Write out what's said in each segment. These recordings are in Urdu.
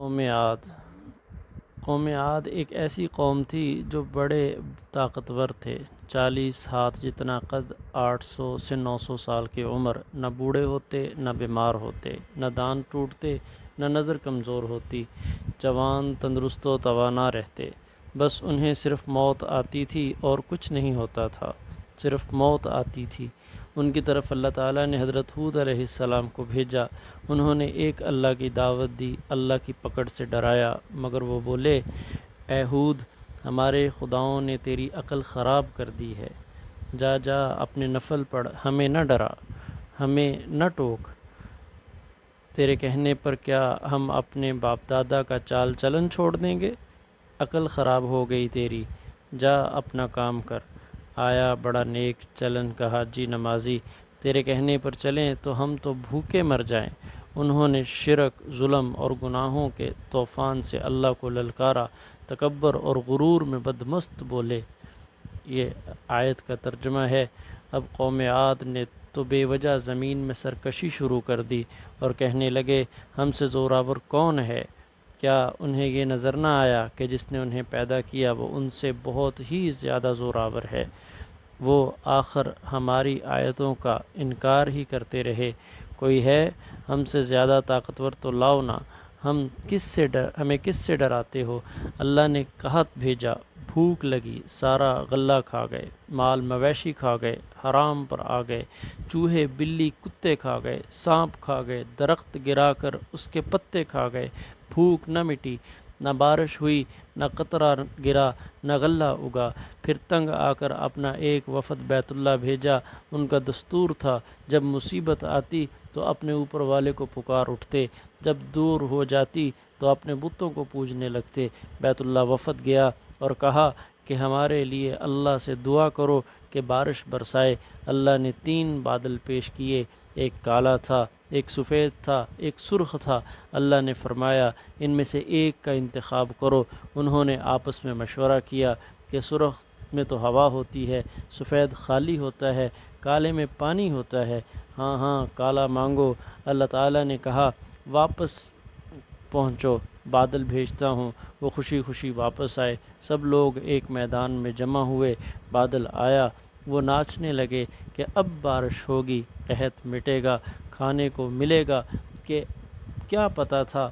قوم عاد قوم عاد ایک ایسی قوم تھی جو بڑے طاقتور تھے۔ 40 ہاتھ جتنا قد، 800 سے 900 سال کی عمر، نہ بوڑھے ہوتے نہ بیمار ہوتے، نہ دان ٹوٹتے نہ نظر کمزور ہوتی، جوان تندرست و توانا رہتے۔ بس انہیں صرف موت آتی تھی اور کچھ نہیں ہوتا تھا، صرف موت آتی تھی۔ ان کی طرف اللہ تعالیٰ نے حضرت ہود علیہ السلام کو بھیجا۔ انہوں نے ایک اللہ کی دعوت دی، اللہ کی پکڑ سے ڈرایا، مگر وہ بولے، اے ہود، ہمارے خداؤں نے تیری عقل خراب کر دی ہے، جا جا اپنے نفل پڑھ، ہمیں نہ ڈرا، ہمیں نہ ٹوک۔ تیرے کہنے پر کیا ہم اپنے باپ دادا کا چال چلن چھوڑ دیں گے؟ عقل خراب ہو گئی تیری، جا اپنا کام کر۔ آیا بڑا نیک چلن، کہا جی نمازی، تیرے کہنے پر چلیں تو ہم تو بھوکے مر جائیں۔ انہوں نے شرک، ظلم اور گناہوں کے طوفان سے اللہ کو للکارا، تکبر اور غرور میں بدمست بولے۔ یہ آیت کا ترجمہ ہے۔ اب قوم عاد نے تو بے وجہ زمین میں سرکشی شروع کر دی اور کہنے لگے، ہم سے زوراور کون ہے؟ کیا انہیں یہ نظر نہ آیا کہ جس نے انہیں پیدا کیا وہ ان سے بہت ہی زیادہ زوراور ہے؟ وہ آخر ہماری آیتوں کا انکار ہی کرتے رہے۔ کوئی ہے ہم سے زیادہ طاقتور تو لاؤ نا، ہمیں کس سے ڈراتے ہو؟ اللہ نے قحط بھیجا، بھوک لگی، سارا غلہ کھا گئے، مال مویشی کھا گئے، حرام پر آ گئے، چوہے بلی کتے کھا گئے، سانپ کھا گئے، درخت گرا کر اس کے پتے کھا گئے، بھوک نہ مٹی، نہ بارش ہوئی، نہ قطرہ گرا، نہ غلہ اگا۔ پھر تنگ آ کر اپنا ایک وفد بیت اللہ بھیجا۔ ان کا دستور تھا جب مصیبت آتی تو اپنے اوپر والے کو پکار اٹھتے، جب دور ہو جاتی تو اپنے بتوں کو پوجنے لگتے۔ بیت اللہ وفد گیا اور کہا کہ ہمارے لیے اللہ سے دعا کرو کہ بارش برسائے۔ اللہ نے 3 بادل پیش کیے، ایک کالا تھا، ایک سفید تھا، ایک سرخ تھا۔ اللہ نے فرمایا، ان میں سے ایک کا انتخاب کرو۔ انہوں نے آپس میں مشورہ کیا کہ سرخ میں تو ہوا ہوتی ہے، سفید خالی ہوتا ہے، کالے میں پانی ہوتا ہے۔ ہاں ہاں، کالا مانگو۔ اللہ تعالیٰ نے کہا، واپس پہنچو، بادل بھیجتا ہوں۔ وہ خوشی خوشی واپس آئے۔ سب لوگ ایک میدان میں جمع ہوئے۔ بادل آیا، وہ ناچنے لگے کہ اب بارش ہوگی، قحط مٹے گا، کھانے کو ملے گا۔ کہ کیا پتہ تھا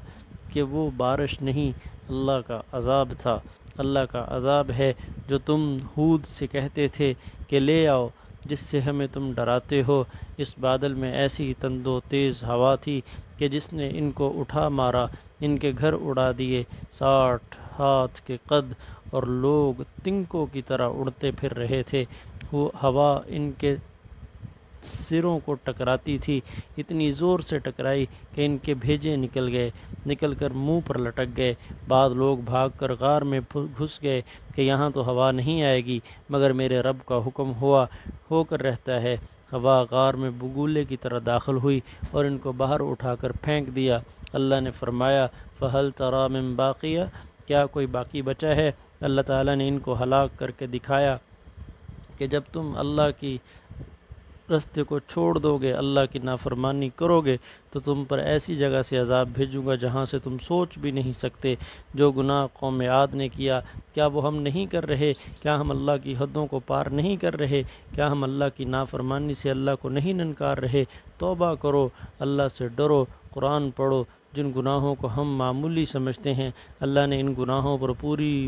کہ وہ بارش نہیں، اللہ کا عذاب تھا۔ اللہ کا عذاب ہے جو تم ہود سے کہتے تھے کہ لے آؤ، جس سے ہمیں تم ڈراتے ہو۔ اس بادل میں ایسی تند و تیز ہوا تھی کہ جس نے ان کو اٹھا مارا، ان کے گھر اڑا دیے۔ 60 ہاتھ کے قد اور لوگ تنکوں کی طرح اڑتے پھر رہے تھے۔ وہ ہوا ان کے سروں کو ٹکراتی تھی، اتنی زور سے ٹکرائی کہ ان کے بھیجے نکل کر منہ پر لٹک گئے۔ بعض لوگ بھاگ کر غار میں گھس گئے کہ یہاں تو ہوا نہیں آئے گی، مگر میرے رب کا حکم ہو کر رہتا ہے۔ ہوا غار میں بگولے کی طرح داخل ہوئی اور ان کو باہر اٹھا کر پھینک دیا۔ اللہ نے فرمایا، فَهَلْ تَرَىٰ مِن بَاقِیَةٍ، کیا کوئی باقی بچا ہے؟ اللہ تعالیٰ نے ان کو ہلاک کر کے دکھایا کہ جب تم اللہ کی رستے کو چھوڑ دو گے، اللہ کی نافرمانی کرو گے تو تم پر ایسی جگہ سے عذاب بھیجوں گا جہاں سے تم سوچ بھی نہیں سکتے۔ جو گناہ قوم عاد نے کیا، کیا وہ ہم نہیں کر رہے؟ کیا ہم اللہ کی حدوں کو پار نہیں کر رہے؟ کیا ہم اللہ کی نافرمانی سے اللہ کو نہیں ننکار رہے؟ توبہ کرو، اللہ سے ڈرو، قرآن پڑھو۔ جن گناہوں کو ہم معمولی سمجھتے ہیں، اللہ نے ان گناہوں پر پوری